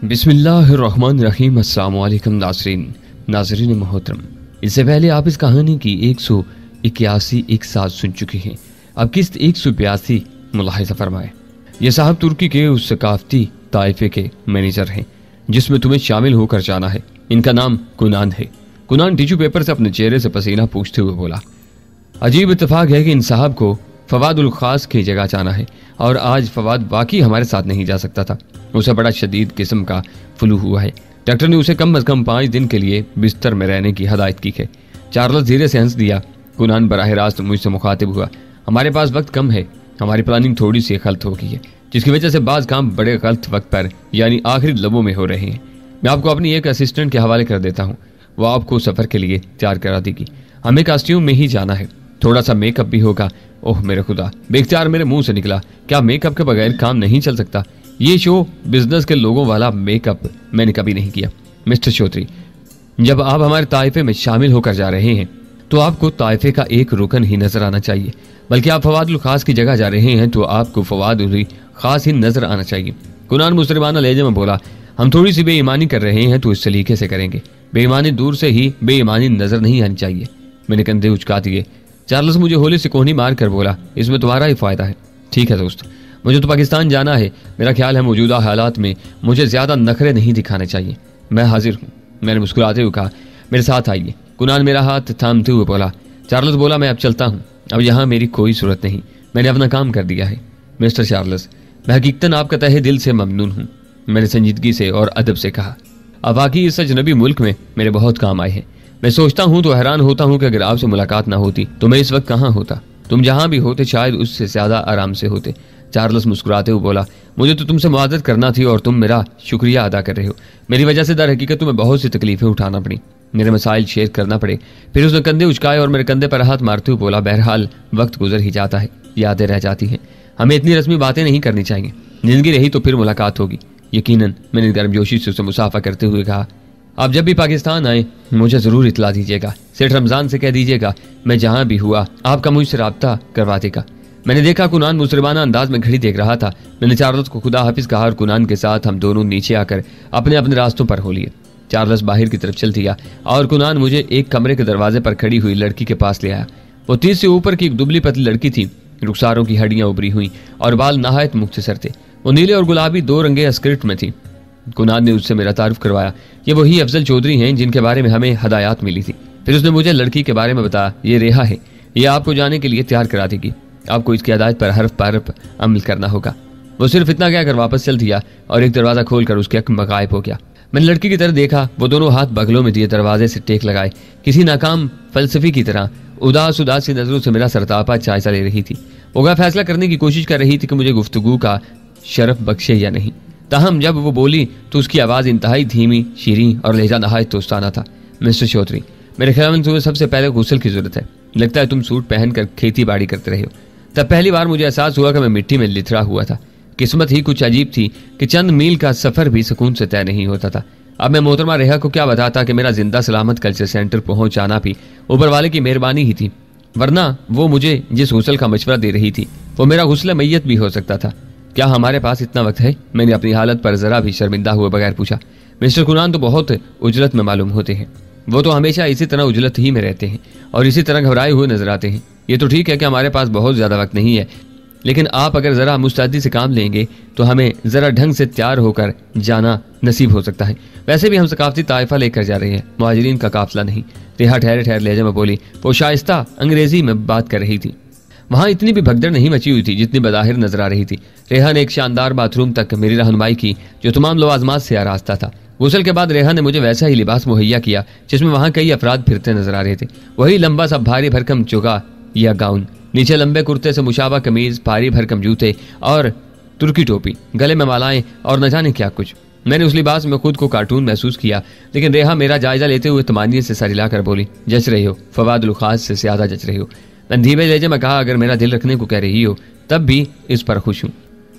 बिस्मिल्लाहिर्रहमानिर्रहीम। अस्सलाम वालेकुम नाज़रीन मोहतरम। इससे पहले आप इस कहानी की 181 एक साथ सुन चुके हैं। अब किस्त 182 मुलाहिज़ा फरमाए। ये साहब तुर्की के उस सकाफती ताइफे के मैनेजर हैं जिसमें तुम्हें शामिल होकर जाना है। इनका नाम कुनान है। कुनान टिश्यू पेपर से अपने चेहरे से पसीना पूछते हुए बोला, अजीब इत्तेफाक है कि इन साहब को फवादुल खास की जगह जाना है और आज फवाद वाकई हमारे साथ नहीं जा सकता था। उसे बड़ा शदीद किस्म का फ्लू हुआ है। डॉक्टर ने उसे कम अज कम 5 दिन के लिए बिस्तर में रहने की हदायत की है। चार्ल्स धीरे से हंस दिया। कुनान बराह रास्त मुझसे मुखातिब हुआ, हमारे पास वक्त कम है, हमारी प्लानिंग थोड़ी सी गलत हो गई है जिसकी वजह से बाज काम बड़े गलत वक्त पर यानी आखिरी लम्हों में हो रहे हैं। मैं आपको अपनी एक असिस्टेंट के हवाले कर देता हूँ, वो आपको सफ़र के लिए तैयार करा देगी। हमें कॉस्ट्यूम में ही जाना है, थोड़ा सा मेकअप भी होगा। ओह मेरे खुदा, बेख्तियार मेरे मुंह से निकला, क्या मेकअप के बगैर काम नहीं चल सकता? ये शो बिजनेस के लोगों वाला मेकअप मैंने कभी नहीं किया। मिस्टर चौधरी, जब आप हमारे ताइफे में शामिल होकर जा रहे हैं तो आपको ताइफे का एक रुकन ही नजर आना चाहिए, बल्कि आप फवादुल खास की जगह जा रहे हैं तो आपको फवादुल खास ही नजर आना चाहिए। कुनान मुसलमाना लहजे में बोला, हम थोड़ी सी बेईमानी कर रहे हैं तो इस सलीके से करेंगे। बेईमानी दूर से ही बेईमानी नजर नहीं आनी चाहिए। मैंने कंधे उचका दिए। चार्ल्स मुझे होली से कोहनी मार कर बोला, इसमें तुम्हारा ही फायदा है। ठीक है दोस्त, मुझे तो पाकिस्तान जाना है। मेरा ख्याल है मौजूदा हालात में मुझे ज्यादा नखरे नहीं दिखाने चाहिए। मैं हाजिर हूँ, मैंने मुस्कुराते हुए कहा, मेरे साथ आइए। कुनान मेरा हाथ थामते हुए बोला। चार्ल्स बोला, मैं अब चलता हूँ, अब यहाँ मेरी कोई जरूरत नहीं, मैंने अपना काम कर दिया है। मिस्टर चार्ल्स, मैं हकीकतन आपका तहे दिल से ममनून हूँ, मैंने संजीदगी से और अदब से कहा। अब बाकी इस अजनबी मुल्क में मेरे बहुत काम आए हैं। मैं सोचता हूँ तो हैरान होता हूँ कि अगर आपसे मुलाकात ना होती तो मैं इस वक्त कहाँ होता। तुम जहाँ भी होते शायद उससे ज्यादा आराम से होते। चार्ल्स मुस्कुराते हुए बोला, मुझे तो तुमसे मुआदत करना थी और तुम मेरा शुक्रिया अदा कर रहे हो। मेरी वजह से दर हकीकत तुम्हें बहुत सी तकलीफें उठाना पड़ी, मेरे मसाइल शेयर करना पड़े। फिर उसने कंधे उचकाए और मेरे कंधे पर हाथ मारते हुए बोला, बहरहाल वक्त गुजर ही जाता है, यादें रह जाती हैं, हमें इतनी रस्मी बातें नहीं करनी चाहिए। जिंदगी रही तो फिर मुलाकात होगी यकीनन। मैंने गर्मजोशी से उसे मुसाफा करते हुए कहा, आप जब भी पाकिस्तान आए मुझे जरूर इतला दीजिएगा। सेठ रमजान से कह दीजिएगा मैं जहां भी हुआ आपका मुझसे राब्ता करवा देगा। मैंने देखा कुनान मुसलमाना अंदाज में घड़ी देख रहा था। मैंने चार्ल्स को खुदा हाफिज कहा और कुनान के साथ हम दोनों नीचे आकर अपने अपने रास्तों पर हो लिए। चार्ल्स बाहर की तरफ चल दिया और कुनान मुझे एक कमरे के दरवाजे पर खड़ी हुई लड़की के पास ले आया। वो 30 से ऊपर की एक दुबली पतली लड़की थी। रुखसारों की हड्डियां उभरी हुई और बाल नहायत मुख्तसर थे। वो नीले और गुलाबी 2 रंगे स्कर्ट में थी। कुनान ने उससे मेरा तारुफ करवाया। ये वही अफजल चौधरी हैं जिनके बारे में हमें हदायत मिली थी। फिर उसने मुझे लड़की के बारे में बताया, ये रेहा है, ये आपको जाने के लिए तैयार करा देगी, आपको इसकी हदायत पर हरफ पर हरफ अमल करना होगा। वो सिर्फ इतना कहकर वापस चल दिया और एक दरवाजा खोलकर उसके हक में गायब हो गया। मैंने लड़की की तरफ देखा, वो दोनों हाथ बगलों में दिए दरवाजे से टेक लगाए किसी नाकाम फलसफी की तरह उदास उदास सी नजरों से मेरा सरतापा जायजा ले रही थी। वो क्या फैसला करने की कोशिश कर रही थी कि मुझे गुफ्तगू का शरफ बख्शे या नहीं। ताहम जब वो बोली तो उसकी आवाज़ इंतहाई धीमी, शीरीं और लहजा नहायत दोस्ताना था। मिस्टर चौधरी, मेरे ख्याल में तुम्हें सबसे पहले गुस्ल की जरूरत है। लगता है तुम सूट पहनकर खेती बाड़ी करते रहे हो। तब पहली बार मुझे एहसास हुआ कि मैं मिट्टी में लिथड़ा हुआ था। किस्मत ही कुछ अजीब थी कि चंद मील का सफर भी सुकून से तय नहीं होता था। अब मैं मोहतरमा रेहा को क्या बताता कि मेरा जिंदा सलामत कल्चर सेंटर पहुंच जाना भी ऊपर वाले की मेहरबानी ही थी, वरना वो मुझे जिस गुस्ल का मशवरा दे रही थी वो मेरा गुस्ल मैयत भी हो सकता था। क्या हमारे पास इतना वक्त है? मैंने अपनी हालत पर जरा भी शर्मिंदा हुए बगैर पूछा। मिस्टर कुनान तो बहुत उजलत में मालूम होते हैं। वो तो हमेशा इसी तरह उजलत ही में रहते हैं और इसी तरह घबराए हुए नजर आते हैं। ये तो ठीक है कि हमारे पास बहुत ज्यादा वक्त नहीं है, लेकिन आप अगर जरा मुस्तैदी से काम लेंगे तो हमें जरा ढंग से तैयार होकर जाना नसीब हो सकता है। वैसे भी हम सकाफती ताइफा लेकर जा रहे हैं, मुहाजिरीन का काफिला नहीं। रेहा ठहरे ठहरे लहजे में बोली। वो शाइस्ता अंग्रेजी में बात कर रही थी। वहां इतनी भी भगदड़ नहीं मची हुई थी जितनी बज़ाहिर नजर आ रही थी। रेहा ने एक शानदार बाथरूम तक मेरी रहनुमाई की जो तमाम लवाजमात से आरास्ता था। गुस्ल के बाद रेहा ने मुझे वैसा ही लिबास मुहैया किया जिसमें वहां कई अफराद फिरते नजर आ रहे थे। वही लंबा सा भारी भरकम चोगा या गाउन, नीचे लंबे कुर्ते से मुशाबा कमीज, भारी भरकम जूते और तुर्की टोपी, गले में मालाएं और न जाने क्या कुछ। मैंने उस लिबास में खुद को कार्टून महसूस किया, लेकिन रेहा मेरा जायजा लेते हुए तमानियत से सर हिलाकर बोली, जच रही हो, फवादुल खास से ज्यादा जच रही हो। मैंने धीमे लहजे में कहा, अगर मेरा दिल रखने को कह रही हो तब भी इस पर खुश हूँ।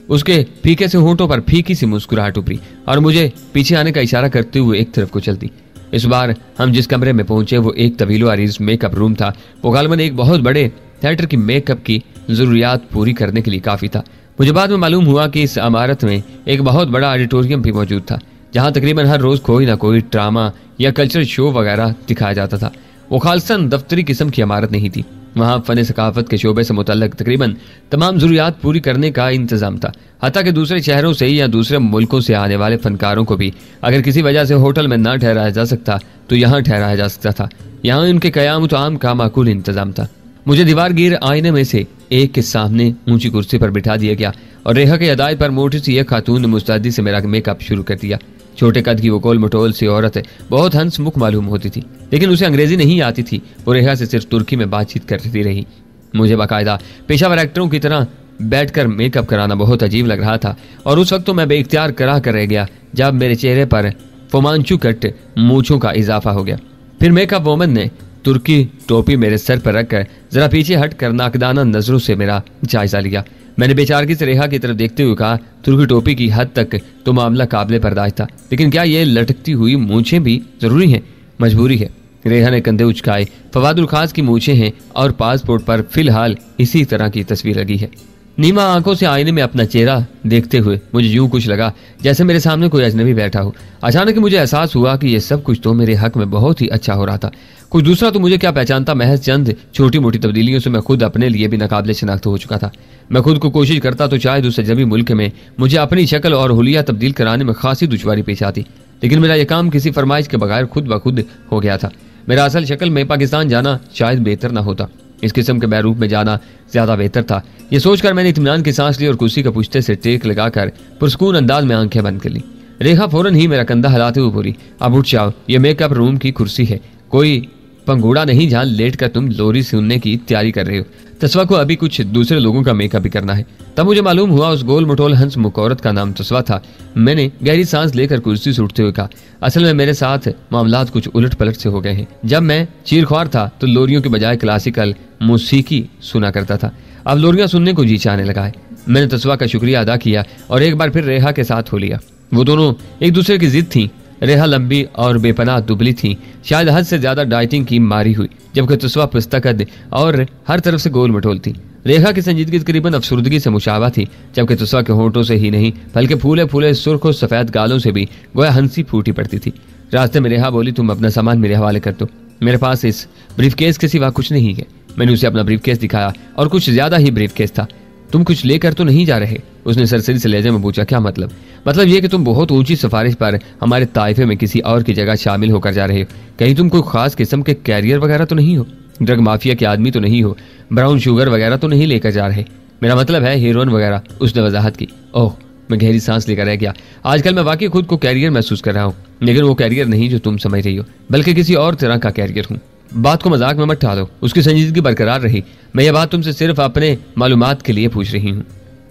उसके फीके से होंठों पर फीकी सी मुस्कुराहट उभरी और मुझे पीछे आने का इशारा करते हुए एक तरफ को चल दी। इस बार हम जिस कमरे में पहुंचे वो एक तवीलो अरीज मेकअप रूम था। वो गालमन एक बहुत बड़े थिएटर की मेकअप की जरूरियात पूरी करने के लिए काफी था। मुझे बाद में मालूम हुआ कि इस इमारत में एक बहुत बड़ा ऑडिटोरियम भी मौजूद था जहाँ तकरीबन हर रोज कोई ना कोई ड्रामा या कल्चरल शो वगैरह दिखाया जाता था। वो खालिस्तान दफ्तरी किस्म की इमारत नहीं थी। वहाँ फन सकाफत के शोबे से मुतल्लक तकरीबन तमाम जरूरियात पूरी करने का इंतजाम था। हत्ता कि दूसरे शहरों से या दूसरे मुल्कों से आने वाले फनकारों को भी अगर किसी वजह से होटल में ना ठहराया जा सकता तो यहाँ ठहराया जा सकता था। यहाँ उनके कयाम तो आम का माकूल इंतजाम था। मुझे दीवार गिर आईने में से एक के सामने ऊंची कुर्सी पर बिठा दिया गया और रेखा के हदायत पर मोटी सी एक खातून ने मुस्तैदी से मेरा मेकअप शुरू कर दिया। छोटे कद की वो गोल मटोल सी औरत बहुत हंसमुख मालूम होती थी, लेकिन उसे अंग्रेजी नहीं आती थी। वो रेखा से सिर्फ तुर्की में बातचीत करती रही। मुझे बाकायदा पेशावर एक्टरों की तरह बैठकर मेकअप कराना बहुत अजीब लग रहा था और उस वक्त तो मैं बेइख्तियार करा कर रह गया जब मेरे चेहरे पर फोमांचू कट मूछों का इजाफा हो गया। फिर मेकअप वोमन ने तुर्की टोपी मेरे सर पर रखकर जरा पीछे हट कर नाकदाना नजरों से मेरा जायजा लिया। मैंने बेचारगी से रेखा की तरफ देखते हुए कहा, तुर्की टोपी की हद तक तो मामला काबिले बर्दाश्त था, लेकिन क्या ये लटकती हुई मूछें भी जरूरी हैं? मजबूरी है। रेखा ने कंधे उचकाए। फवादुल खास की मूछें हैं और पासपोर्ट पर फिलहाल इसी तरह की तस्वीर लगी है। नीमा आंखों से आईने में अपना चेहरा देखते हुए मुझे यूं कुछ लगा जैसे मेरे सामने कोई अजनबी बैठा हो। अचानक मुझे एहसास हुआ कि यह सब कुछ तो मेरे हक में बहुत ही अच्छा हो रहा था। कुछ दूसरा तो मुझे क्या पहचानता, महज चंद छोटी मोटी तब्दीलियों से मैं खुद अपने लिए भी नाकाबिले शनाख्त हो चुका था। मैं खुद को कोशिश करता तो शायद उस अजनबी मुल्क में मुझे अपनी शक्ल और हुलिया तब्दील कराने में खासी दुश्वारी पेश आती, लेकिन मेरा यह काम किसी फरमाइश के बगैर खुद ब खुद हो गया था। मेरा असल शक्ल में पाकिस्तान जाना शायद बेहतर न होता, इस किस्म के बैरूप में जाना ज्यादा बेहतर था। ये सोचकर मैंने इत्मीनान की सांस ली और कुर्सी के पुश्ते से टेक लगाकर पुरस्कून अंदाज में आंखें बंद कर ली। रेखा फौरन ही मेरा कंधा हिलाते हुए बोली, अब उठ जाओ, ये मेकअप रूम की कुर्सी है, कोई पंगूड़ा नहीं जहां लेट कर तुम लोरी सुनने की तैयारी कर रहे हो। तस्वा को अभी कुछ दूसरे लोगों का मेकअप भी करना है। तब मुझे मालूम हुआ उस गोल मटोल हंस मुख औरत का नाम तस्वा था। मैंने गहरी सांस लेकर कुर्सी से उठते हुए कहा, असल में मेरे साथ मामलात कुछ उलट पलट से हो गए हैं। जब मैं चीरख्वार था तो लोरियों के बजाय क्लासिकल मौसीकी सुना करता था, अब लोरियां सुनने को जी चाहने लगा है। मैंने तस्वा का शुक्रिया अदा किया और एक बार फिर रेखा के साथ हो लिया। वो दोनों एक दूसरे की जिद थी। रेखा लंबी और बेपनाह दुबली थी, शायद हद से ज्यादा डाइटिंग की मारी हुई, जबकि तस्वा पिस्ता कद और हर तरफ से गोल मटोल थी। रेखा की संजीदगी तकरीबन अफसुर्दगी से मुशाबा थी, जबकि तस्वा के होंठों से ही नहीं बल्कि फूले फूले सुर्ख और सफेद गालों से भी गोया हंसी फूटी पड़ती थी। रास्ते में रेखा बोली, तुम अपना सामान मेरे हवाले कर दो, मेरे पास इस ब्रीफकेस के सिवा कुछ नहीं है। मैंने उसे अपना ब्रीफकेस दिखाया और कुछ ज्यादा ही ब्रीफकेस था। तुम कुछ लेकर तो नहीं जा रहे? उसने सरसरी से लहजे में पूछा। क्या मतलब? मतलब ये कि तुम बहुत ऊंची सिफारिश पर हमारे ताइफे में किसी और की जगह शामिल होकर जा रहे हो। कहीं तुम कोई खास किस्म के कैरियर वगैरह तो नहीं हो? ड्रग माफिया के आदमी तो नहीं हो? ब्राउन शुगर वगैरह तो नहीं लेकर जा रहे? मेरा मतलब है हीरोइन वगैरह, उसने वजाहत की। ओह, मैं गहरी सांस लेकर रह गया। आजकल मैं वाकई खुद को कैरियर महसूस कर रहा हूँ, लेकिन वो कैरियर नहीं जो तुम समझ रही हो, बल्कि किसी और तरह का कैरियर हूँ। बात को मजाक में मत टालो। उसकी संजीदगी बरकरार रही। मैं ये बात तुमसे सिर्फ अपने मालूमात के लिए पूछ रही हूँ।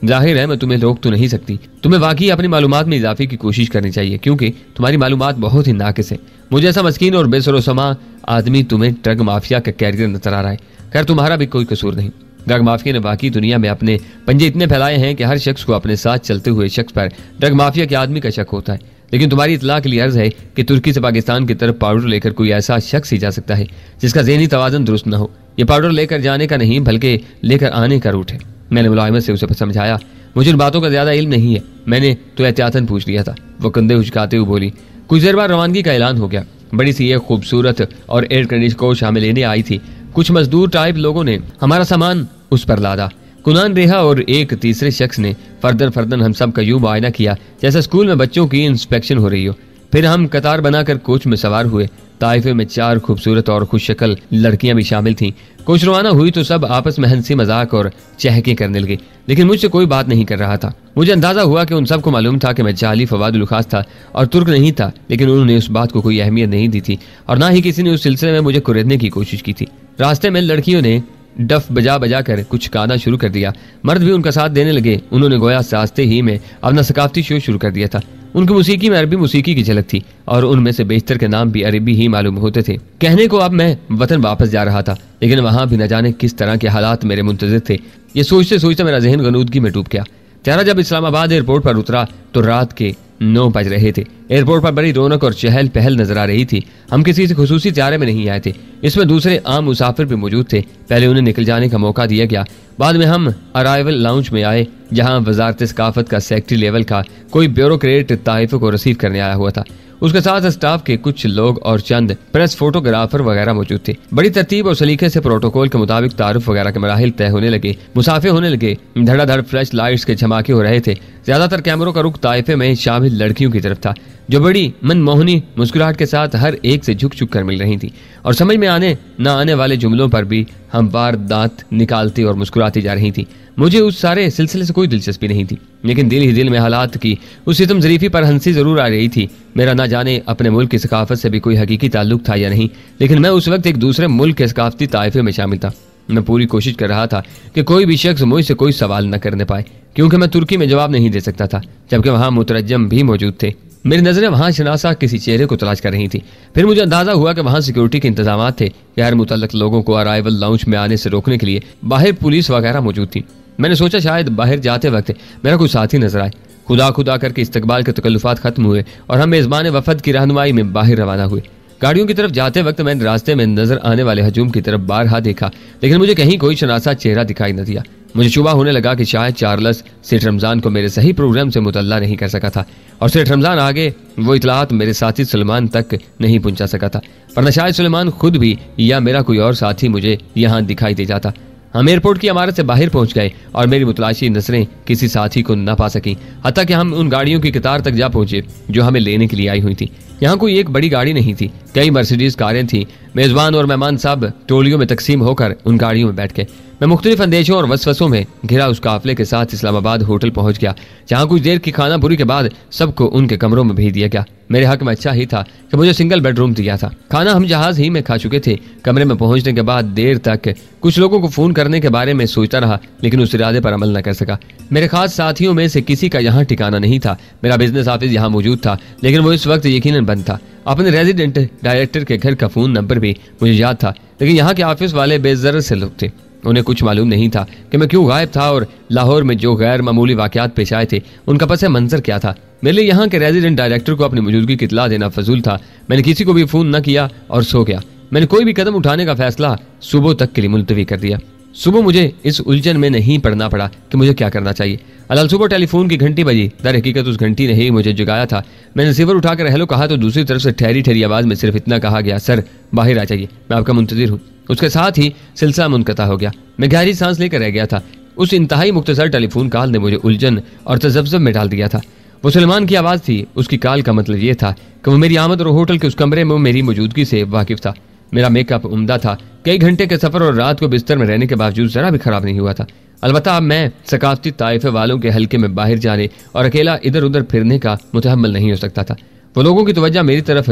जाहिर है मैं तुम्हें रोक तो नहीं सकती। तुम्हें वाकई अपनी मालूमात में इजाफे की कोशिश करनी चाहिए, क्योंकि तुम्हारी मालूमात बहुत ही नाकिस है। मुझे ऐसा मस्कीन और बेसरोसमा आदमी तुम्हें ड्रग माफिया का कैरियर नजर आ रहा है। खैर, तुम्हारा भी कोई कसूर नहीं। ड्रग माफिया ने बाकी दुनिया में अपने पंजे इतने फैलाए हैं कि हर शख्स को अपने साथ चलते हुए शख्स पर ड्रग माफिया के आदमी का शक होता है। लेकिन तुम्हारी इतला के लिए अर्ज है कि तुर्की से पाकिस्तान की तरफ पाउडर लेकर कोई ऐसा शख्स ही जा सकता है जिसका ज़हनी तवाज़ुन दुरुस्त न हो। ये पाउडर लेकर जाने का नहीं बल्कि लेकर आने का रूट है। मैंने मुलाहिमत से उसे समझाया। मुझे इन बातों का ज्यादा इल्म नहीं है, मैंने तो एहतियातन पूछ लिया था। वो कंधे उचकाते हुए बोली। कुछ देर बाद रवानगी का ऐलान हो गया। बड़ी सी एक खूबसूरत और एयर कंडीशन कोच हमें लेने आई थी। कुछ मजदूर टाइप लोगों ने हमारा सामान उस पर लादा। कुनान, रेहा और एक तीसरे शख्स ने फर्दन फर्दन हम सब का यूं मुआयना किया जैसे स्कूल में बच्चों की इंस्पेक्शन हो रही हो। फिर हम कतार बनाकर कोच में सवार हुए। ताइफे में 4 खूबसूरत और खुशशक्ल लड़कियां भी शामिल थीं। कोच रवाना हुई तो सब आपस में हंसी मजाक और चहके करने लगे, लेकिन मुझसे कोई बात नहीं कर रहा था। मुझे अंदाजा हुआ कि उन सबको मालूम था कि मैं जाली फवादुल खास था और तुर्क नहीं था, लेकिन उन्होंने उस बात को कोई अहमियत नहीं दी थी और ना ही किसी ने उस सिलसिले में मुझे कुरेदने की कोशिश की थी। रास्ते में लड़कियों ने डफ बजा बजा कर कुछ गाना शुरू कर दिया। मर्द भी उनका साथ देने लगे। उन्होंने गोया रास्ते ही में अपना सकाफती शो शुरू कर दिया था। उनकी मौसीकी में अरबी मौसीकी की झलक थी और उनमें से बेशतर के नाम भी अरबी ही मालूम होते थे। कहने को अब मैं वतन वापस जा रहा था, लेकिन वहां भी न जाने किस तरह के हालात मेरे मुंतजिर थे। ये सोचते सोचते मेरा जहन गनूदगी में डूब गया। त्यारा जब इस्लामाबाद एयरपोर्ट पर उतरा तो रात के 9 बज रहे थे। एयरपोर्ट पर बड़ी रौनक और चहल पहल नजर आ रही थी। हम किसी से खुसूसी त्यारे में नहीं आए थे, इसमें दूसरे आम मुसाफिर भी मौजूद थे। पहले उन्हें निकल जाने का मौका दिया गया, बाद में हम अराइवल लाउंज में आए, जहां वजारत सकाफत का सेक्रेटरी लेवल का कोई ब्यूरोक्रेट ताइफे को रिसीव करने आया हुआ था। उसके साथ स्टाफ के कुछ लोग और चंद प्रेस फोटोग्राफर वगैरह मौजूद थे। बड़ी तरतीब और सलीके से प्रोटोकॉल के मुताबिक तारुफ वगैरह के मराहिल तय होने लगे, मुसाफे होने लगे, धड़ाधड़ फ्लैश लाइट्स के झमाके हो रहे थे। ज्यादातर कैमरों का रुख ताइफे में शामिल लड़कियों की तरफ था, जो बड़ी मनमोहनी मुस्कुराहट के साथ हर एक से झुक झुक कर मिल रही थी, और समझ में आने न आने वाले जुमलों पर भी हम बार दांत निकालती और मुस्कुराती जा रही थी। मुझे उस सारे सिलसिले से कोई दिलचस्पी नहीं थी, लेकिन दिल ही दिल में हालात की उस सितम ज़रीफी पर हंसी जरूर आ रही थी। मेरा ना जाने अपने मुल्क की सकाफत से भी कोई हकीकी ताल्लुक था या नहीं, लेकिन मैं उस वक्त एक दूसरे मुल्क के सकाफती ताइफे में शामिल था। मैं पूरी कोशिश कर रहा था कि कोई भी शख्स मुझसे कोई सवाल न करने पाए, क्योंकि मैं तुर्की में जवाब नहीं दे सकता था, जबकि वहाँ मुतरजम भी मौजूद थे। मेरी नजरें वहां शनासा किसी चेहरे को तलाश कर रही थी। फिर मुझे अंदाजा हुआ कि वहां सिक्योरिटी के इंतजाम थे। गैर मुतल्लक लोगों को अराइवल लाउंज में आने से रोकने के लिए बाहर पुलिस वगैरह मौजूद थी। मैंने सोचा शायद बाहर जाते वक्त मेरा कोई साथी नजर आए। खुदा खुदा करके इस्तकबाल के तकल्लुफात खत्म हुए और हम मेजबान वफद की रहनुमाई में बाहर रवाना हुए। गाड़ियों की तरफ जाते वक्त मैंने रास्ते में नजर आने वाले हजूम की तरफ बारहा देखा, लेकिन मुझे कहीं कोई शनासा चेहरा दिखाई न दिया। मुझे शुबा होने लगा कि शायद चार्ल्स सेठ रमजान को मेरे सही प्रोग्राम से मुतल्ला नहीं कर सका था, और सेठ रमजान आगे वो इतलात मेरे साथी सुलेमान तक नहीं पहुंचा सका था, वरना शायद सुलेमान खुद भी या मेरा कोई और साथी मुझे यहाँ दिखाई दे जाता। हम एयरपोर्ट की इमारत से बाहर पहुंच गए और मेरी मुतलाशी नजरें किसी साथी को न पा सकी, हत्ता कि हम उन गाड़ियों की कतार तक जा पहुंचे जो हमें लेने के लिए आई हुई थी। यहाँ कोई एक बड़ी गाड़ी नहीं थी, कई मर्सिडीज कारें थी। मेजबान और मेहमान सब टोलियों में तकसीम होकर उन गाड़ियों में बैठ गए। मैं मुख्तलिफ अंदेशों और वसवसों में घिरा उस काफिले के साथ इस्लामाबाद होटल पहुंच गया, जहां कुछ देर की खानापुरी के बाद सबको उनके कमरों में भेज दिया गया। मेरे हक में अच्छा ही था कि मुझे सिंगल बेडरूम दिया था। खाना हम जहाज ही में खा चुके थे। कमरे में पहुंचने के बाद देर तक कुछ लोगों को फोन करने के बारे में सोचता रहा, लेकिन उस इरादे पर अमल न कर सका। मेरे खास साथियों में से किसी का यहाँ ठिकाना नहीं था। मेरा बिजनेस ऑफिस यहाँ मौजूद था, लेकिन वो इस वक्त यकीनन बंद था। अपने रेजिडेंट डायरेक्टर के घर का फोन नंबर भी मुझे याद था, लेकिन यहाँ के ऑफिस वाले बेजर से लोग थे। उन्हें कुछ मालूम नहीं था कि मैं क्यों गायब था और लाहौर में जो गैर मामूली वाकयात पेश आए थे उनका पस मंजर क्या था। मेरे लिए यहाँ के रेजिडेंट डायरेक्टर को अपनी मौजूदगी की इत्तला देना फजूल था। मैंने किसी को भी फोन न किया और सो गया। मैंने कोई भी कदम उठाने का फैसला सुबह तक के लिए मुलतवी कर दिया। सुबह मुझे इस उलझन में नहीं पड़ना पड़ा कि मुझे क्या करना चाहिए। अल सुबह टेलीफोन की घंटी बजी। दर हकीकत उस घंटी ने ही मुझे जगाया था। मैंने रिसीवर उठाकर हेलो कहा तो दूसरी तरफ से ठहरी ठहरी आवाज में सिर्फ इतना कहा गया, सर बाहर आ जाइए, मैं आपका मुंतजिर हूँ। उसके साथ ही सिलसिला मुनक़ता हो गया। मैं गहरी सांस लेकर रह गया था। उस इंतहाई मुख्तसर टेलीफोन कॉल ने मुझे उलझन और तजब्ज़ब में डाल दिया था। वो सलमान की आवाज़ थी। उसकी कॉल का मतलब ये था कि वो मेरी आमद और होटल के उस कमरे में मेरी मौजूदगी से वाकिफ था। मेरा मेकअप उम्दा था। कई घंटे के सफर और रात को बिस्तर में रहने के बावजूद जरा भी खराब नहीं हुआ था। अलबत्ता अब मैं सकाफती ताइफे वालों के हल्के में बाहर जाने और अकेला इधर उधर फिरने का मुतहम्मल नहीं हो सकता था। वो लोगों की तवज्जो मेरी तरफ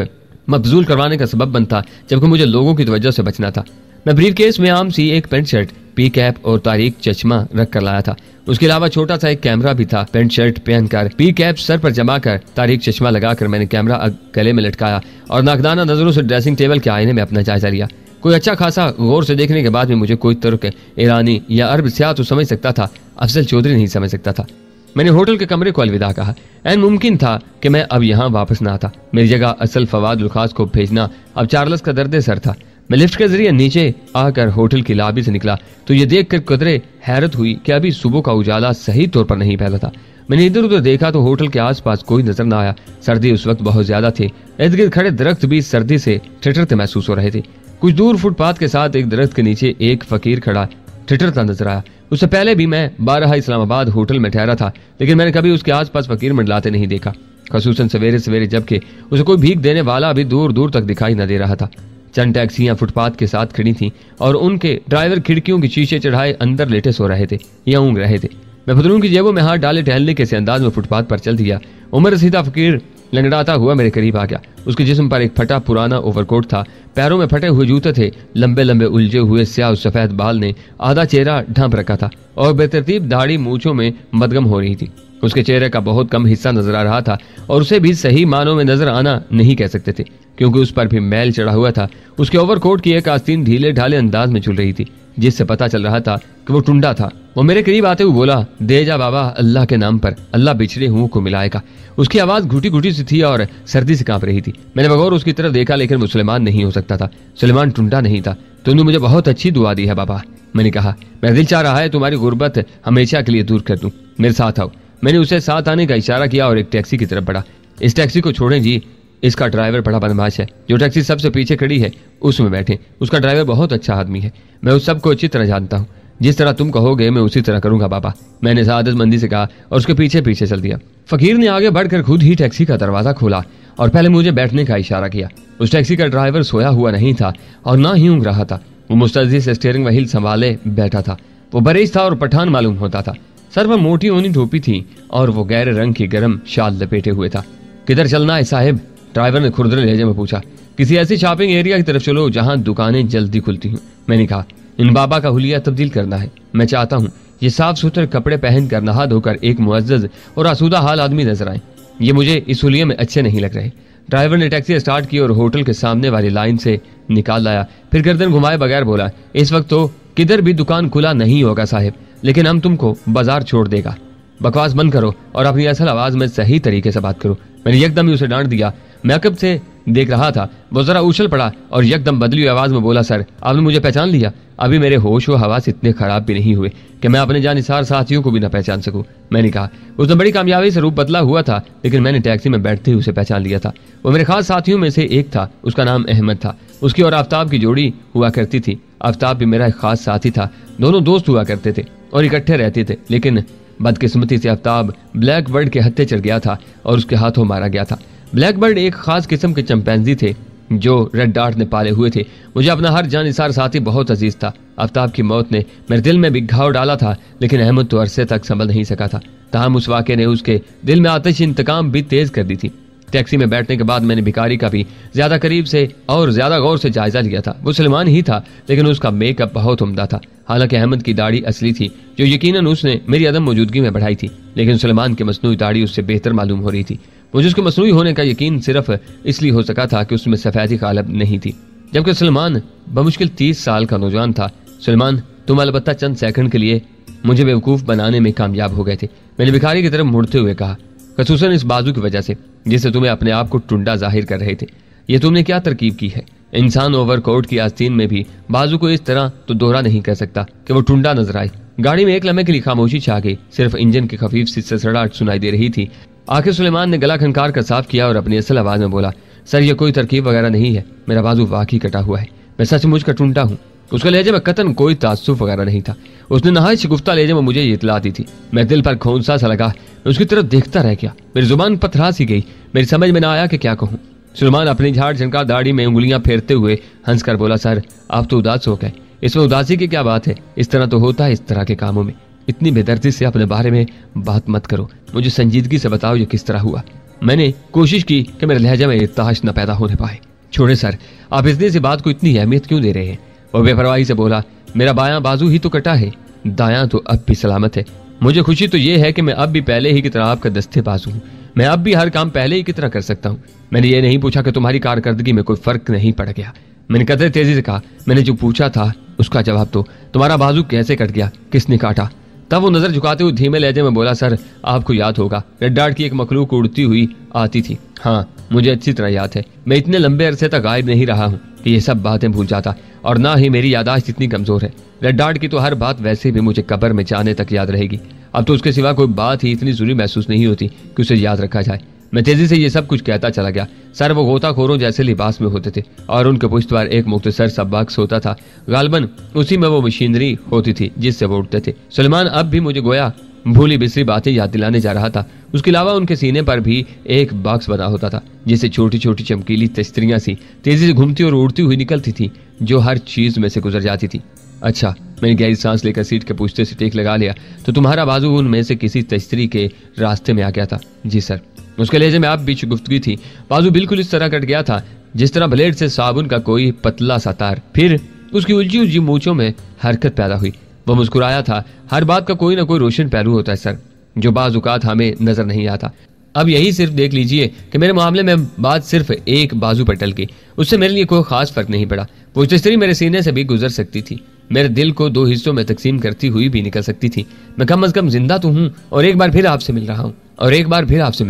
मबजूल करवाने का सबब बनता, जबकि मुझे लोगों की तवज्जो से बचना था। मैं ब्रीफ केस में आम सी एक पेंट शर्ट, पी कैप और तारीख चश्मा रख कर लाया था। उसके अलावा छोटा सा एक कैमरा भी था। पेंट शर्ट पहनकर, पी कैप सर पर जमा कर, तारीख चश्मा लगाकर मैंने कैमरा गले में लटकाया और नाकदाना नजरों से ड्रेसिंग टेबल के आईने में अपना जायजा लिया। कोई अच्छा खासा गौर से देखने के बाद भी मुझे कोई तुर्क, ईरानी या अरब स्याह तो समझ सकता था, अफजल चौधरी नहीं समझ सकता था। मैंने होटल के कमरे को अलविदा कहा। ऐन मुमकिन था कि मैं अब यहाँ वापस ना आता। मेरी जगह असल फवाद उल्खास को भेजना अब चार्ल्स का दर्द सर था। मैं लिफ्ट के जरिए नीचे आकर होटल की लॉबी से निकला तो ये देखकर कदरे हैरत हुई कि अभी सुबह का उजाला सही तौर पर नहीं फैला था। मैंने इधर उधर देखा तो होटल के आसपास कोई नजर न आया। सर्दी उस वक्त बहुत ज्यादा थी। इर्द गिर्द खड़े दरख्त भी सर्दी से ठिठुरते महसूस हो रहे थे। कुछ दूर फुटपाथ के साथ एक दरख्त के नीचे एक फकीर खड़ा ठिठुरता नजर आया। उससे पहले भी मैं बारहा इस्लामाबाद होटल में ठहरा था, लेकिन मैंने कभी उसके आसपास फकीर मंडलाते नहीं देखा, खसूसन सवेरे सवेरे, जबकि उसे कोई भीख देने वाला अभी दूर दूर तक दिखाई न दे रहा था। चंद टैक्सियां फुटपाथ के साथ खड़ी थीं और उनके ड्राइवर खिड़कियों की शीशे चढ़ाए अंदर लेटे सो रहे थे या ऊँग रहे थे। मैं पतलून की जेबों में हाथ डाले टहलने के से अंदाज में फुटपाथ पर चल दिया। उम्र रसीदा फकीर लंगड़ाता हुआ मेरे करीब आ गया। उसके जिस्म पर एक फटा पुराना ओवरकोट था, पैरों में फटे हुए जूते थे, लंबे लंबे उलझे हुए स्याह सफेद बाल ने आधा चेहरा ढांप रखा था और बेतरतीब दाढ़ी मूंछों में मदगम हो रही थी। उसके चेहरे का बहुत कम हिस्सा नजर आ रहा था और उसे भी सही मानों में नजर आना नहीं कह सकते थे, क्योंकि उस पर भी मैल चढ़ा हुआ था। उसके ओवरकोट की एक आस्तीन ढीले ढाले अंदाज में झूल रही थी। जिससे पता चल रहा था कि वो टुंडा था। वो मेरे करीब आते हुए बोला, दे जा बाबा, अल्लाह के नाम पर, अल्लाह बिछड़े हुओं को मिलाएगा। उसकी आवाज घुटी घुटी सी थी और सर्दी से कांप रही थी। मैंने बगौर उसकी तरफ देखा, लेकिन वो सुलेमान नहीं हो सकता था। सुलेमान टुंडा नहीं था। तुमने मुझे बहुत अच्छी दुआ दी है बाबा, मैंने कहा। मेरा दिल चाह रहा है तुम्हारी गुर्बत हमेशा के लिए दूर कर दूं। मेरे साथ आओ। मैंने उसे साथ आने का इशारा किया और एक टैक्सी की तरफ बढ़ा। इस टैक्सी को छोड़ें जी, इसका ड्राइवर बड़ा बदमाश है। जो टैक्सी सबसे पीछे खड़ी है उसमें बैठे। उसका ड्राइवर बहुत अच्छा आदमी है। मैं उस सबको अच्छी तरह जानता हूँ। जिस तरह तुम कहोगे मैं उसी तरह करूंगा बाबा, मैंने सादतमंदी से कहा और उसके पीछे पीछे चल दिया। फकीर ने आगे बढ़कर खुद ही टैक्सी का दरवाजा खोला और पहले मुझे बैठने का इशारा किया। उस टैक्सी का ड्राइवर सोया हुआ नहीं था और ना ही ऊँग रहा था। वो मुस्तैदी से स्टीयरिंग व्हील संभाले बैठा था। वो बरेज था और पठान मालूम होता था। सर पर मोटी ऊनी टोपी थी और वो गहरे रंग की गर्म शाल लपेटे हुए था। किधर चलना है साहिब? ड्राइवर ने खुरदरे लहजे में पूछा। किसी ऐसी शॉपिंग एरिया की तरफ चलो जहां दुकानें जल्दी खुलती हूँ, मैंने कहा। इन बाबा का हुलिया तब्दील करना है। मैं चाहता हूँ ये साफ सुथरे कपड़े पहनकर नहा धोकर एक मुअज्जज और आसूदा हाल आदमी नजर आए। ये मुझे इस हुलिये में अच्छे नहीं लग रहे। ड्राइवर ने टैक्सी स्टार्ट की और होटल के सामने वाली लाइन से निकाल लाया। फिर गर्दन घुमाए बगैर बोला, इस वक्त तो किधर भी दुकान खुला नहीं होगा साहिब, लेकिन हम तुमको बाजार छोड़ देगा। बकवास बंद करो और अपनी असल आवाज में सही तरीके से बात करो। मैंने एकदम ही उसे डांट दिया। मैं कब से देख रहा था। वो जरा उछल पड़ा और एकदम बदली हुई आवाज में बोला, सर आपने मुझे पहचान लिया? अभी मेरे होश व हवास इतने खराब भी नहीं हुए कि मैं अपने जानिसार साथियों को भी न पहचान सकूं, मैंने कहा। उसने बड़ी कामयाबी से रूप बदला हुआ था, लेकिन मैंने टैक्सी में बैठते ही उसे पहचान लिया था। वो मेरे खास साथियों में से एक था। उसका नाम अहमद था। उसकी और आफ्ताब की जोड़ी हुआ करती थी। आफ्ताब भी मेरा एक खास साथी था। दोनों दोस्त हुआ करते थे और इकट्ठे रहते थे, लेकिन बदकिस्मती से आफ्ताब ब्लैक बर्ड के हत्थे चढ़ गया था और उसके हाथों मारा गया था। ब्लैक बर्ड एक खास किस्म के चंपैंजी थे जो रेड डार्ट ने पाले हुए थे। मुझे अपना हर जानिसार साथी बहुत अजीज था। आफ्ताब की मौत ने मेरे दिल में भी घाव डाला था, लेकिन अहमद तो अरसे तक संभल नहीं सका था। ताहम उस वाक़े ने उसके दिल में आतिश इंतकाम भी तेज कर दी थी। टैक्सी में बैठने के बाद मैंने भिखारी का भी ज्यादा करीब से और ज्यादा गौर से जायजा लिया था। वो सुलेमान ही था, लेकिन उसका मेकअप बहुत उम्दा था। हालांकि अहमद की दाढ़ी असली थी, जो यकीनन उसने मेरी अदम मौजूदगी में बढ़ाई थी, लेकिन सुलेमान की मसनूई दाढ़ी उससे बेहतर मालूम हो रही थी। मुझे उसके मसनूई होने का यकीन सिर्फ इसलिए हो सका था कि उसमें सफेदी गालिब नहीं थी, जबकि सुलेमान बमुश्किल 30 साल का नौजवान था। सुलेमान, तुम अलबत्ता चंद सेकंड के लिए मुझे बेवकूफ बनाने में कामयाब हो गए थे, मैंने भिखारी की तरफ मुड़ते हुए कहा, खसूसन इस बाजू की वजह से जिससे तुम्हें अपने आप को टुंडा जाहिर कर रहे थे। ये तुमने क्या तरकीब की है? इंसान ओवरकोट की आस्तीन में भी बाजू को इस तरह तो दोहरा नहीं कर सकता कि वो टुंडा नजर आए। गाड़ी में एक लम्हे के लिए खामोशी छा गई। सिर्फ इंजन की खफीफ सी सड़सड़ाहट सुनाई दे रही थी। आखिर सुलेमान ने गला खनकार कर साफ किया और अपनी असल आवाज में बोला, सर ये कोई तरकीब वगैरह नहीं है। मेरा बाजू वाकई कटा हुआ है। मैं सचमुच का टुंडा हूँ। उसके लहजे में कतन कोई तासुफ वगैरह नहीं था। उसने नहायत शिगुफ्ता लहजे में मुझे ये इतला दी थी। मैं दिल पर खोंसा सा लगा। मैं उसकी तरफ देखता रह गया। मेरी जुबान पथरा सी गई। मेरी समझ में ना आया कि क्या कहूँ। सुलेमान अपनी झाड़ झनकार दाढ़ी में उंगलियां फेरते हुए हंस कर बोला, सर आप तो उदास हो गए। इसमें उदासी की क्या बात है? इस तरह तो होता है इस तरह के कामों में। इतनी बेदर्दी से अपने बारे में बात मत करो। मुझे संजीदगी से बताओ ये किस तरह हुआ। मैंने कोशिश की कि मेरे लहजे में इर्ताश न पैदा होने पाए। छोड़े सर, आप इतनी सी बात को इतनी अहमियत क्यों दे रहे हैं? वो बेपरवाही से बोला, मेरा बायां बाजू ही तो कटा है, दायां तो अब भी सलामत है। मुझे खुशी तो ये है कि मैं अब भी पहले ही की तरह आपका दस्ते बाजू हूँ। मैं अब भी हर काम पहले ही की तरह कर सकता हूँ। मैंने ये नहीं पूछा कि तुम्हारी कारकर्दगी में कोई फर्क नहीं पड़ गया। मैंने कदर तेजी से कहा, मैंने जो पूछा था उसका जवाब दो। तुम्हारा बाजू कैसे कट गया? किसने काटा? तब वो नजर झुकाते हुए धीमे लहजे में बोला, सर आपको याद होगा रेड डार्ट की एक मखलूक उड़ती हुई आती थी। हाँ मुझे अच्छी तरह याद है। मैं इतने लंबे अरसे तक गायब नहीं रहा हूँ कि ये सब बातें भूल जाता, और ना ही मेरी यादाश्त इतनी कमजोर है। रेड डार्ट की तो हर बात वैसे भी मुझे कब्र में जाने तक याद रहेगी। अब तो उसके सिवा कोई बात ही इतनी जरूरी महसूस नहीं होती कि उसे याद रखा जाए। मैं तेजी से ये सब कुछ कहता चला गया। सर वो गोताखोरों जैसे लिबास में होते थे और उनके पुष्ट पर एक मुख्तसर सा बक्स होता था। गालबन उसी में वो मशीनरी होती थी जिससे वो उठते थे। सुलेमान अब भी मुझे गोया भूली बिसरी बातें याद दिलाने जा रहा था। उसके अलावा उनके सीने पर भी एक बॉक्स बना होता था जिससे छोटी छोटी चमकीली तश्तरियां सी तेजी से घूमती और उड़ती हुई निकलती थी, जो हर चीज में से गुजर जाती थी। अच्छा, मैंने गहरी सांस लेकर सीट के पूछते से टेक लगा लिया। तो तुम्हारा बाजू उनमें से किसी तश्तरी के रास्ते में आ गया था? जी सर। उसके लहजे में आप बीच गुफ्तगू थी। बाजू बिल्कुल इस तरह कट गया था जिस तरह ब्लेड से साबुन का कोई पतला सा तार। फिर उसकी उलझी उलझी मूंछों में हरकत पैदा हुई। वो मुस्कुराया था। हर बात का कोई ना कोई रोशन पहलू होता है सर, जो बाज़ औक़ात हमें नजर नहीं आता। अब यही सिर्फ देख लीजिए कि मेरे मामले में बात सिर्फ एक बाजू पर टल गई। उससे मेरे लिए कोई खास फर्क नहीं पड़ा। वो तश्तरी मेरे सीने से भी गुजर सकती थी। मेरे दिल को 2 हिस्सों में तकसीम करती हुई भी निकल सकती थी। मैं कम अज कम जिंदा तो हूँ और एक बार फिर आपसे मिल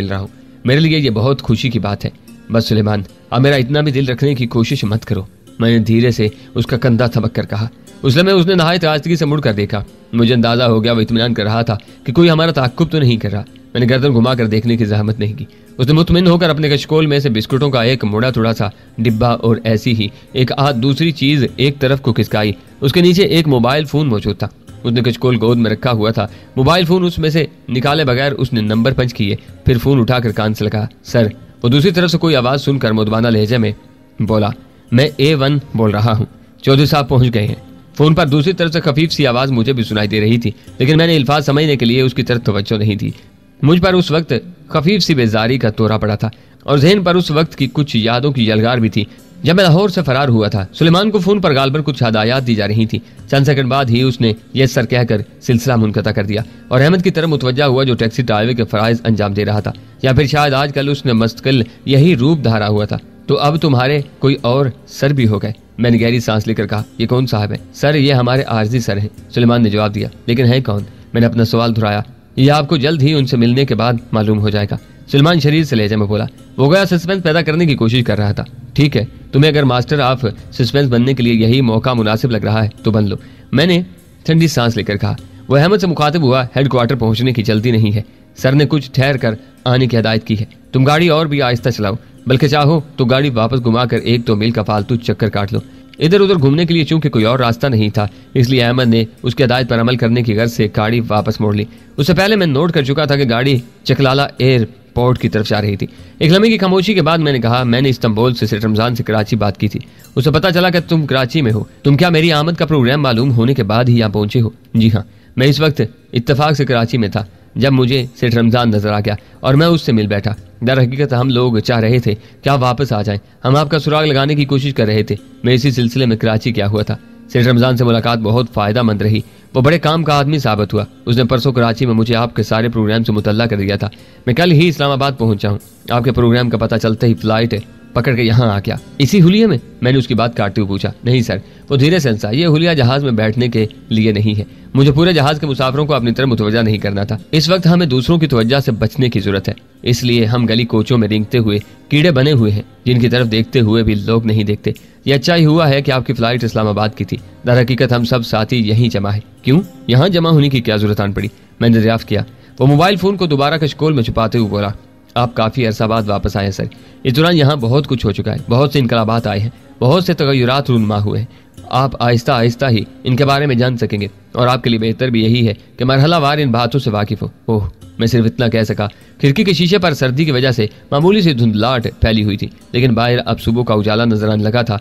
रहा हूँ। मेरे लिए ये बहुत खुशी की बात है। बस सुलेमान, अब मेरा इतना भी दिल रखने की कोशिश मत करो। मैंने धीरे से उसका कंधा थपक कर कहा। उस समय उसने नहायत आस्तगी से मुड़कर देखा। मुझे अंदाजा हो गया वो इत्मीनान कर रहा था कि कोई हमारा ताक्कुब तो नहीं कर रहा। मैंने गर्दन घुमाकर देखने की जहमत नहीं की। उसने मुतमिन होकर अपने कशकोल में से बिस्कुटों का एक मुड़ा थोड़ा सा डिब्बा और ऐसी ही एक आध दूसरी चीज एक तरफ को खिसकाई। उसके नीचे एक मोबाइल फोन मौजूद था। उसने कशकोल गोद में रखा हुआ था। मोबाइल फोन उसमें से निकाले बगैर उसने नंबर पंच किए, फिर फोन उठाकर कान से लगा। सर, वो दूसरी तरफ से कोई आवाज सुनकर मुदबाना लहजे में बोला, मैं A1 बोल रहा हूँ, चौधरी साहब पहुंच गए हैं। फोन पर दूसरी तरफ से खफीफ सी आवाज मुझे भी सुनाई दे रही थी, लेकिन मैंने अल्फाज समझने के लिए उसकी तरफ तवज्जो नहीं दी। मुझ पर उस वक्त खफीफ सी बेजारी का तोरा पड़ा था और जहन पर उस वक्त की कुछ यादों की यलगार भी थी जब मैं लाहौर से फरार हुआ था। सुलेमान को फोन पर गालबन कुछ हदायत दी जा रही थी। चंद सेकंड बाद ही उसने यस सर कहकर सिलसिला मुनक़ता कर दिया और अहमद की तरफ मुतवज्जा हुआ जो टैक्सी ड्राइवर के फराइज अंजाम दे रहा था, या फिर शायद आजकल उसने मुस्तकिल यही रूप धारा हुआ था। तो अब तुम्हारे कोई और सर भी हो गए? मैंने गहरी सांस लेकर कहा। ये कौन साहब है? सर, ये हमारे आरजी सर हैं, सुलेमान ने जवाब दिया। लेकिन है कौन? मैंने अपना सवाल दोहराया। ये आपको जल्द ही उनसे मिलने के बाद मालूम हो जाएगा, सुलेमान शरीर से लहजे में बोला। वो गया सस्पेंस पैदा करने की कोशिश कर रहा था। ठीक है, तुम्हें अगर मास्टर ऑफ सस्पेंस बनने के लिए यही मौका मुनासिब लग रहा है तो बन लो, मैंने ठंडी सांस लेकर कहा। वो अहमद से मुखातिब हुआ। हेडक्वार्टर पहुंचने की जल्दी नहीं है, सर ने कुछ ठहर कर आने की हिदायत की है। तुम गाड़ी और भी आहिस्ता चलाओ, बल्कि चाहो तो गाड़ी वापस घुमाकर 1-2 मील का फालतू चक्कर काट लो। इधर उधर घूमने के लिए चूंकि कोई और रास्ता नहीं था, इसलिए अहमद ने उसकी हिदायत पर अमल करने की गर्ज से गाड़ी वापस मोड़ ली। उससे पहले मैं नोट कर चुका था कि गाड़ी चकलाला एयरपोर्ट की तरफ जा रही थी। एक लम्हे की खामोशी के बाद मैंने कहा, मैंने इस्तांबुल से सेठ रमजान से कराची बात की थी। उसे पता चला कि तुम कराची में हो। तुम क्या मेरी आमद का प्रोग्राम मालूम होने के बाद ही यहाँ पहुंचे हो? जी हाँ, मैं इस वक्त इत्तेफाक से कराची में था जब मुझे सेठ रमजान नजर आ गया और मैं उससे मिल बैठा। दर हकीकत हम लोग चाह रहे थे कि आप वापस आ जाएं। हम आपका सुराग लगाने की कोशिश कर रहे थे। मैं इसी सिलसिले में कराची गया हुआ था। सेठ रमजान से मुलाकात बहुत फायदा मंद रही। वो बड़े काम का आदमी साबित हुआ। उसने परसों कराची में मुझे आपके सारे प्रोग्राम से मुतल्ला कर दिया था। मैं कल ही इस्लामाबाद पहुंचा हूँ। आपके प्रोग्राम का पता चलते ही फ्लाइट पकड़ के यहाँ आ गया। इसी हुलिये में? मैंने उसकी बात काटते हुए पूछा। नहीं सर, वो धीरे से हंसा। ये हुलिया जहाज में बैठने के लिए नहीं है। मुझे पूरे जहाज के मुसाफिरों को अपनी तरफ मुतवज्जा नहीं करना था। इस वक्त हमें दूसरों की तवज्जा से बचने की जरूरत है, इसलिए हम गली कोचों में रेंगते हुए कीड़े बने हुए हैं जिनकी तरफ देखते हुए भी लोग नहीं देखते। ये अच्छा ही हुआ है कि आपकी फ्लाइट इस्लामाबाद की थी। दर हकीकत हम सब साथी यहीं जमा है। क्यों? यहाँ जमा होने की क्या जरूरत आन पड़ी? मैंने दरियाफ्त किया। वो मोबाइल फोन को दोबारा कशकोल में छुपाते हुए बोला, आप काफी अरसा बाद वापस आए सर। इस दौरान यहाँ बहुत कुछ हो चुका है। बहुत से इनकलाबात आए हैं, बहुत से तगय्युरात रूनुमा हुए हैं। आप आहिस्ता आहिस्ता ही इनके बारे में जान सकेंगे और आपके लिए बेहतर भी यही है कि मरहलावार इन बातों से वाकिफ हो। ओह, मैं सिर्फ इतना कह सका। खिड़की के शीशे पर सर्दी की वजह से मामूली सी धुंधलाहट फैली हुई थी, लेकिन बाहर अब सुबह का उजाला नजर आने लगा था।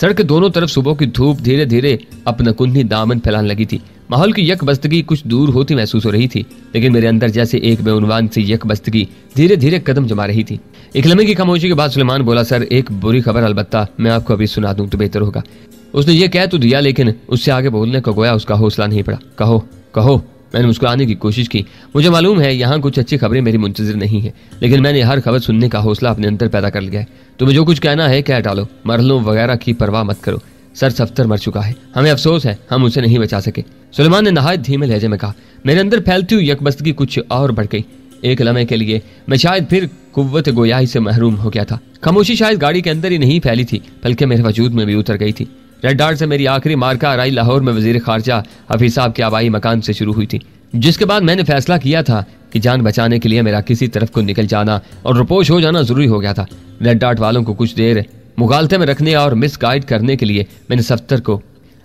सड़क के दोनों तरफ सुबह की धूप धीरे धीरे अपना कुन्नी दामन फैलाने लगी थी। माहौल की यकबस्तगी कुछ दूर होती महसूस हो रही थी, लेकिन मेरे अंदर जैसे एक बेउनवान सी यकबस्तगी धीरे धीरे कदम जमा रही थी। एक लम्हे की खामोशी के बाद सुलेमान बोला, सर एक बुरी खबर, अलबत्ता मैं आपको अभी सुना दूं तो बेहतर होगा। उसने ये कह तो दिया, लेकिन उससे आगे बोलने को गोया उसका हौसला नहीं पड़ा। कहो कहो। मैंने मुस्कुराने की कोशिश की। मुझे मालूम है यहाँ कुछ अच्छी खबरें मेरी मुंतजिर नहीं है, लेकिन मैंने हर खबर सुनने का हौसला अपने अंदर पैदा कर लिया है। तुम्हें जो कुछ कहना है कह डालो, मरहलों वगैरह की परवाह मत करो। सर सफ्तर मर चुका है, हमें अफसोस है हम उसे नहीं बचा सके। सुलेमान ने नहायत धीमे लहजे में कहा। मेरे अंदर फैलती हुई यकबस्तगी कुछ और बढ़ गई। एक लम्हे के लिए मैं शायद फिर कुव्वत गोयाई से महरूम हो गया था। खामोशी शायद गाड़ी के अंदर ही नहीं फैली थी, बल्कि मेरे वजूद में भी उतर गई थी। रेड डार्ट से मेरी आखिरी मार्का आराई लाहौर में वजीर खारजा हफीज साहब के आबाई मकान से शुरू हुई थी, जिसके बाद मैंने फैसला किया था कि जान बचाने के लिए मेरा किसी तरफ को निकल जाना और रुपोश हो जाना जरूरी हो गया था। रेड डार्ट वालों को कुछ देर मुगालते में रखने और मिस गाइड करने के लिए मैंने सफ्तर को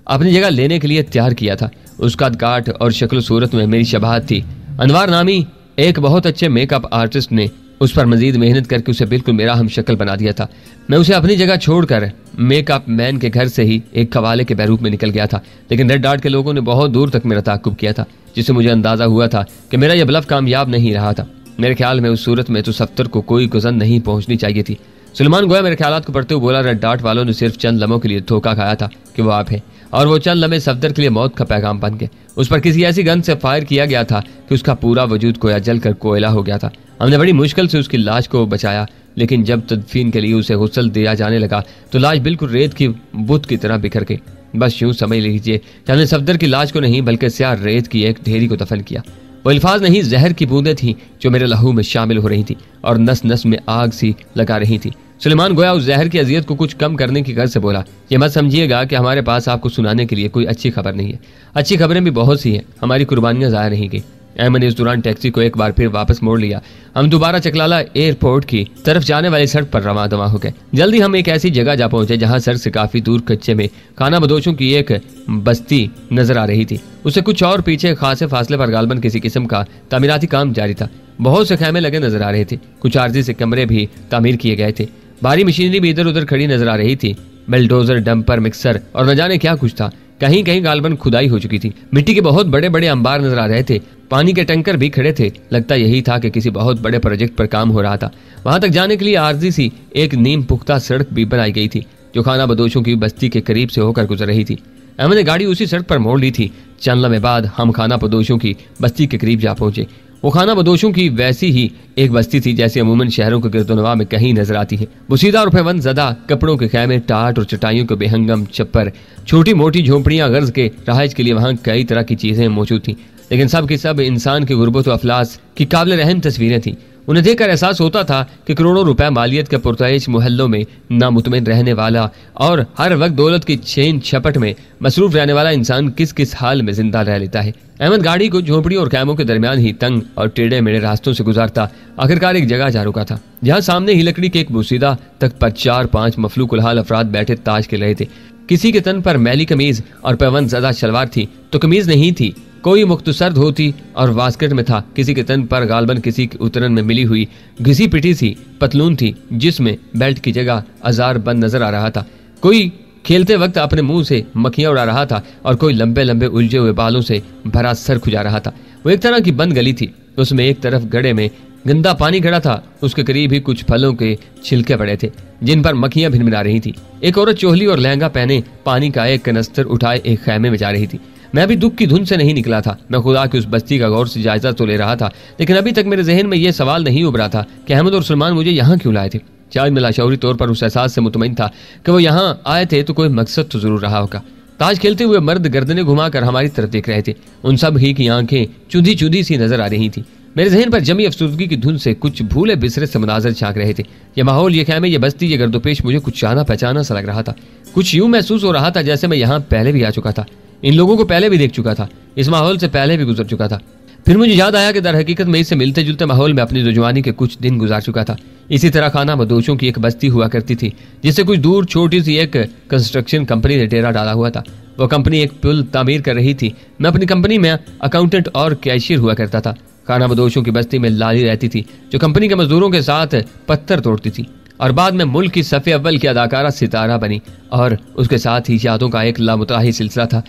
अपनी जगह लेने के लिए तैयार किया था। उसका काट और शक्ल सूरत में मेरी शबाहत थी। अनवार नामी एक बहुत अच्छे मेकअप आर्टिस्ट ने उस पर मजीद मेहनत करके उसे बिल्कुल मेरा हम शक्ल बना दिया था। मैं उसे अपनी जगह छोड़कर मेकअप मैन के घर से ही एक कवाले के बैरूप में निकल गया था, लेकिन रेड डार्ट के लोगों ने बहुत दूर तक मेरा ताकुब किया था, जिससे मुझे अंदाजा हुआ था कि मेरा यह ब्लफ कामयाब नहीं रहा था। मेरे ख्याल में उस सूरत में तो सफ्तर को कोई गुजर नहीं पहुंचनी चाहिए थी। सुलेमान गोया मेरे ख्यालात को पढ़ते हुए बोला, रेड डार्ट वालों ने सिर्फ चंद लम्हों के लिए धोखा खाया था कि वो आप हैं, और वो चंद लम्हे सफ्तर के लिए मौत का पैगाम बन गए। उस पर किसी ऐसी गन से फायर किया गया था कि उसका पूरा वजूद गोया जलकर कोयला हो गया था। हमने बड़ी मुश्किल से उसकी लाश को बचाया, लेकिन जब तदफीन के लिए उसे गुस्ल दिया जाने लगा तो लाश बिल्कुल रेत की बुत की तरह बिखर गई। बस यूं समझ लीजिए कि हमने सफदर की लाश को नहीं बल्कि स्याह रेत की एक ढेरी को दफन किया। वो अल्फाज नहीं, जहर की बूंदें थीं जो मेरे लहू में शामिल हो रही थी और नस नस में आग सी लगा रही थी। सुलेमान गोया उस जहर की अजियत को कुछ कम करने की गर्ज से बोला, ये मत समझिएगा कि हमारे पास आपको सुनाने के लिए कोई अच्छी खबर नहीं है। अच्छी खबरें भी बहुत सी हैं, हमारी कुर्बानियां ज़ाया नहीं गई। अहमद ने इस दौरान टैक्सी को एक बार फिर वापस मोड़ लिया। हम दोबारा चकलाला एयरपोर्ट की तरफ जाने वाली सड़क पर रवां दवा हो गए। जल्दी हम एक ऐसी जगह जा पहुंचे जहां सड़क से काफी दूर कच्चे में खाना बदोशों की एक बस्ती नजर आ रही थी। उससे कुछ और पीछे खासे फासले पर गालबन किसी किस्म का तामीराती काम जारी था। बहुत से खैमे लगे नजर आ रहे थे। कुछ आर्जी से कमरे भी तामीर किए गए थे। भारी मशीनरी भी इधर उधर खड़ी नजर आ रही थी। बेलडोजर, डंपर, मिक्सर और न जाने क्या कुछ था। कहीं कहीं गालबन खुदाई हो चुकी थी। मिट्टी के बहुत बड़े बड़े अंबार नजर आ रहे थे। पानी के टैंकर भी खड़े थे। लगता यही था कि किसी बहुत बड़े प्रोजेक्ट पर काम हो रहा था। वहां तक जाने के लिए आर्जी सी एक नीम पुख्ता सड़क भी बनाई गई थी जो खाना बदोशों की बस्ती के करीब से होकर गुजर रही थी। अहमद ने गाड़ी उसी सड़क पर मोड़ ली थी। चंद लम्हे बाद हम खाना बदोशों की बस्ती के करीब जा पहुंचे। वो खाना बदोशों की वैसी ही एक बस्ती थी जैसे अमूमन शहरों के गिरदोनवा में कहीं नजर आती है। बुसीदा और पैबंद ज़दा कपड़ों के खैमे, टाट और चटाइयों के बेहंगम छप्पर, छोटी मोटी झोंपड़ियां, गर्ज के रहायश के लिए वहां कई तरह की चीजें मौजूद थी। लेकिन सब की सब इंसान के गुर्बत व अफलास की काबिल रहम तस्वीरें थीं। उन्हें देखकर एहसास होता था कि करोड़ों रुपए मालियत के पुरताइश मोहल्लों में नामुतमिन रहने वाला और हर वक्त दौलत की छेन छपट में मसरूफ रहने वाला इंसान किस किस हाल में जिंदा रह लेता है। अहमद गाड़ी को झोंपड़ी और कैमों के दरमियान ही तंग और टेढ़े मेढ़े रास्तों से गुजारता आखिरकार एक जगह जा रुका था जहाँ सामने ही लकड़ी के एक बुसीदा तख्त पर 4-5 मफलू कुलहाल अफराद बैठे ताश खेल रहे थे। किसी के तन पर मैली कमीज और पैबंद ज़दा शलवार थी तो कमीज नहीं थी, कोई मुख्तसर धोती और वास्केट में था। किसी के तन पर गालबन किसी के उतरन में मिली हुई घिसी पिटी सी पतलून थी जिसमें बेल्ट की जगह अजार बंद नजर आ रहा था। कोई खेलते वक्त अपने मुंह से मक्खियां उड़ा रहा था और कोई लंबे लंबे उलझे हुए बालों से भरा सर खुजा रहा था। वो एक तरह की बंद गली थी। उसमें एक तरफ गड्ढे में गंदा पानी खड़ा था, उसके करीब ही कुछ फलों के छिलके पड़े थे जिन पर मक्खियां भिनभिना रही थी। एक औरत चोहली और लहंगा पहने पानी का एक कनस्तर उठाए एक खैमे में जा रही थी। मैं अभी दुख की धुन से नहीं निकला था। मैं खुदा की उस बस्ती का गौर से जायजा तो ले रहा था, लेकिन अभी तक मेरे जहन में यह सवाल नहीं उभरा था कि अहमद और सलमान मुझे यहाँ क्यों लाए थे। शायद मैं लाशौरी तौर पर उस एहसास से मुतमईन था कि वो यहाँ आए थे तो कोई मकसद तो जरूर रहा होगा। ताश खेलते हुए मर्द गर्दने घुमाकर हमारी तरफ देख रहे थे। उन सब ही की आंखें चुंधी चुंधी सी नजर आ रही थी। मेरे जहन पर जमी अफसुर्दगी की धुन से कुछ भूले बिसरे से मनाजर झांक रहे थे। ये माहौल, ये खैमे, ये बस्ती, ये गर्दोपेश मुझे कुछ जाना पहचाना सा लग रहा था। कुछ यूं महसूस हो रहा था जैसे मैं यहाँ पहले भी आ चुका था, इन लोगों को पहले भी देख चुका था, इस माहौल से पहले भी गुजर चुका था। फिर मुझे याद आया कि दर हकीकत में इससे मिलते जुलते माहौल में अपनी जुजवानी के कुछ दिन गुजार चुका था। इसी तरह खाना बदोशों की एक बस्ती हुआ करती थी जिससे कुछ दूर छोटी सी एक कंस्ट्रक्शन कंपनी ने डेरा डाला हुआ था। वो कंपनी एक पुल तामीर कर रही थी। मैं अपनी कंपनी में अकाउंटेंट और कैशियर हुआ करता था। खाना बदोशों की बस्ती में लाली रहती थी जो कंपनी के मजदूरों के साथ पत्थर तोड़ती थी और बाद में मुल्क की सफ़े अव्वल की अदाकारा सितारा बनी। और उसके साथ ही यादों का एक लामुताही सिलसिला था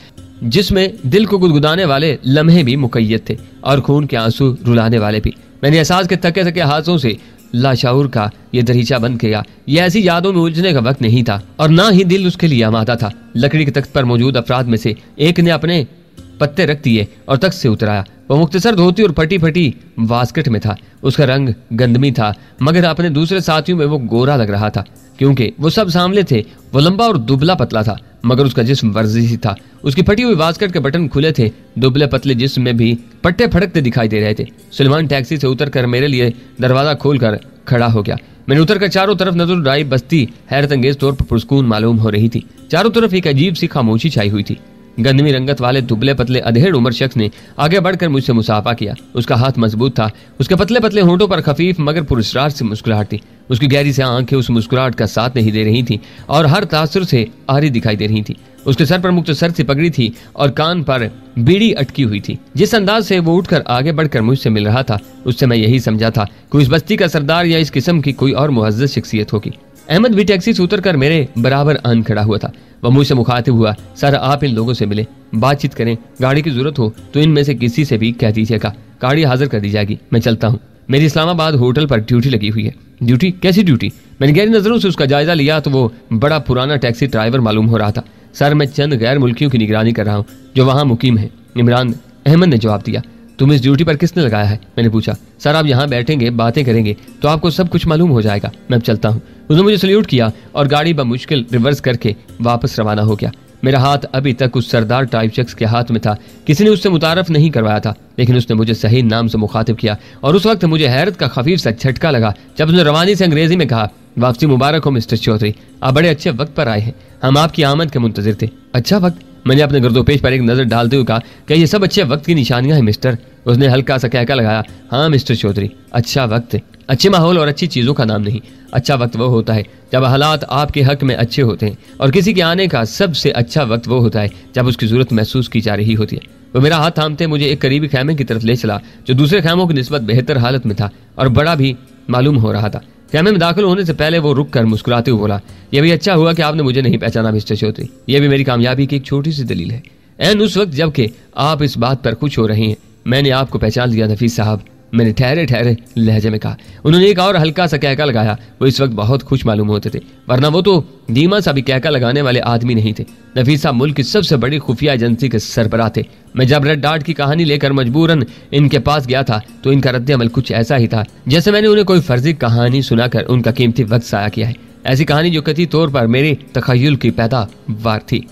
जिसमें दिल को गुदगुदाने वाले लम्हे भी मुकैयद थे और खून के आंसू रुलाने वाले भी। मैंने एहसास के थके थके हाथों से लाशऊर का ये दरीचा बंद किया। यह ऐसी यादों में उलझने का वक्त नहीं था और ना ही दिल उसके लिए आमादा था। लकड़ी के तख्त पर मौजूद अफराद में से एक ने अपने पत्ते रख दिए और तख्त से उतराया। वो मुख्तसर धोती और फटी फटी वास्केट में था। उसका रंग गंदमी था मगर अपने दूसरे साथियों में वो गोरा लग रहा था क्योंकि वो सब सामने थे। वो लंबा और दुबला पतला था मगर उसका जिस्म वर्जिशी था। उसकी फटी हुई वास्केट के बटन खुले थे। दुबले पतले जिस्म में भी पट्टे फड़कते दिखाई दे रहे थे। सुलेमान टैक्सी से उतरकर मेरे लिए दरवाजा खोलकर खड़ा हो गया। मैंने उतरकर चारों तरफ नजर उड़ाई। बस्ती हैरत अंगेज तौर पर पुरस्कून मालूम हो रही थी। चारों तरफ एक अजीब सी खामोशी छाई हुई थी। गंदमी रंगत वाले दुबले पतले अधेड़ उम्र शख्स ने आगे बढ़कर मुझसे मुसाफा किया। उसका हाथ मजबूत था। उसके पतले पतले होंठों पर खफीफ मगर पुरस्कार से मुस्कुराहट थी। उसकी गहरी से आंखें उस मुस्कुराहट का साथ नहीं दे रही थी और हर तासुर से आरी दिखाई दे रही थी। उसके सर पर मुख्तसर सी पगड़ी थी और कान पर बीड़ी अटकी हुई थी। जिस अंदाज से वो उठकर आगे बढ़कर मुझसे मिल रहा था उससे मैं यही समझा था कि इस बस्ती का सरदार या इस किस्म की कोई और मुअज़्ज़ज़ शख्सियत होगी। अहमद भी टैक्सी से उतरकर मेरे बराबर आन खड़ा हुआ था। वह मुझसे मुखातिब हुआ, सर आप इन लोगों से मिले, बातचीत करें, गाड़ी की जरूरत हो तो इनमें से किसी से भी कह दीजिएगा, गाड़ी हाजिर कर दी जाएगी। मैं चलता हूँ, मेरी इस्लामाबाद होटल पर ड्यूटी लगी हुई है। ड्यूटी? कैसी ड्यूटी? मैंने गहरी नजरों से उसका जायजा लिया तो वो बड़ा पुराना टैक्सी ड्राइवर मालूम हो रहा था। सर मैं चंद गैर मुल्कियों की निगरानी कर रहा हूँ जो वहाँ मुकीम है। इमरान अहमद ने जवाब दिया। तुम इस ड्यूटी पर किसने लगाया है? मैंने पूछा। सर आप यहाँ बैठेंगे, बातें करेंगे तो आपको सब कुछ मालूम हो जाएगा। मैं अब चलता हूँ। उसने मुझे सल्यूट किया और गाड़ी बमुश्किल रिवर्स करके वापस रवाना हो गया। मेरा हाथ अभी तक उस सरदार टाइप शख्स के हाथ में था। किसी ने उससे मुतारफ नहीं करवाया था, लेकिन उसने मुझे सही नाम से मुखातिब किया और उस वक्त मुझे हैरत का खफीफ सा झटका लगा जब उसने रवानी से अंग्रेजी में कहा, वापसी मुबारक हो मिस्टर चौधरी, आप बड़े अच्छे वक्त पर आए हैं, हम आपकी आमद के मुंतजिर थे। अच्छा वक्त? मैंने अपने गर्दोपेश पर एक नजर डालते हुए कहा, क्या ये सब अच्छे वक्त की निशानियां हैं मिस्टर? उसने हल्का सा कहका लगाया, हाँ मिस्टर चौधरी, अच्छा वक्त अच्छे माहौल और अच्छी चीजों का नाम नहीं। अच्छा वक्त वो होता है जब हालात आपके हक में अच्छे होते हैं, और किसी के आने का सबसे अच्छा वक्त वो होता है जब उसकी जरूरत महसूस की जा रही होती है। वो मेरा हाथ थामते मुझे एक करीबी खैमे की तरफ ले चला जो दूसरे खैमों की निस्बत बेहतर हालत में था और बड़ा भी मालूम हो रहा था। खैमे में दाखिल होने से पहले वो रुक कर मुस्कुराते हुए बोला, यह भी अच्छा हुआ कि आपने मुझे नहीं पहचाना मिस्टर चौधरी, यह भी मेरी कामयाबी की एक छोटी सी दलील है। एन उस वक्त जबकि आप इस बात पर खुश हो रहे हैं, मैंने आपको पहचान लिया नफीस साहब, मैंने ठहरे ठहरे लहजे में कहा। उन्होंने एक और हल्का सा कहका लगाया। वो इस वक्त बहुत खुश मालूम होते थे, वरना वो तो धीमा सा भी कहका लगाने वाले आदमी नहीं थे। नफीस साहब मुल्क की सबसे बड़ी खुफिया एजेंसी के सरबराह थे। मैं जब रेड डार्ट की कहानी लेकर मजबूरन इनके पास गया था तो इनका रद्द अमल कुछ ऐसा ही था जैसे मैंने उन्हें कोई फर्जी कहानी सुनाकर उनका कीमती वक्त जाया किया है। ऐसी कहानी जो कथित तौर पर मेरे तखय्युल की पैदावार थी।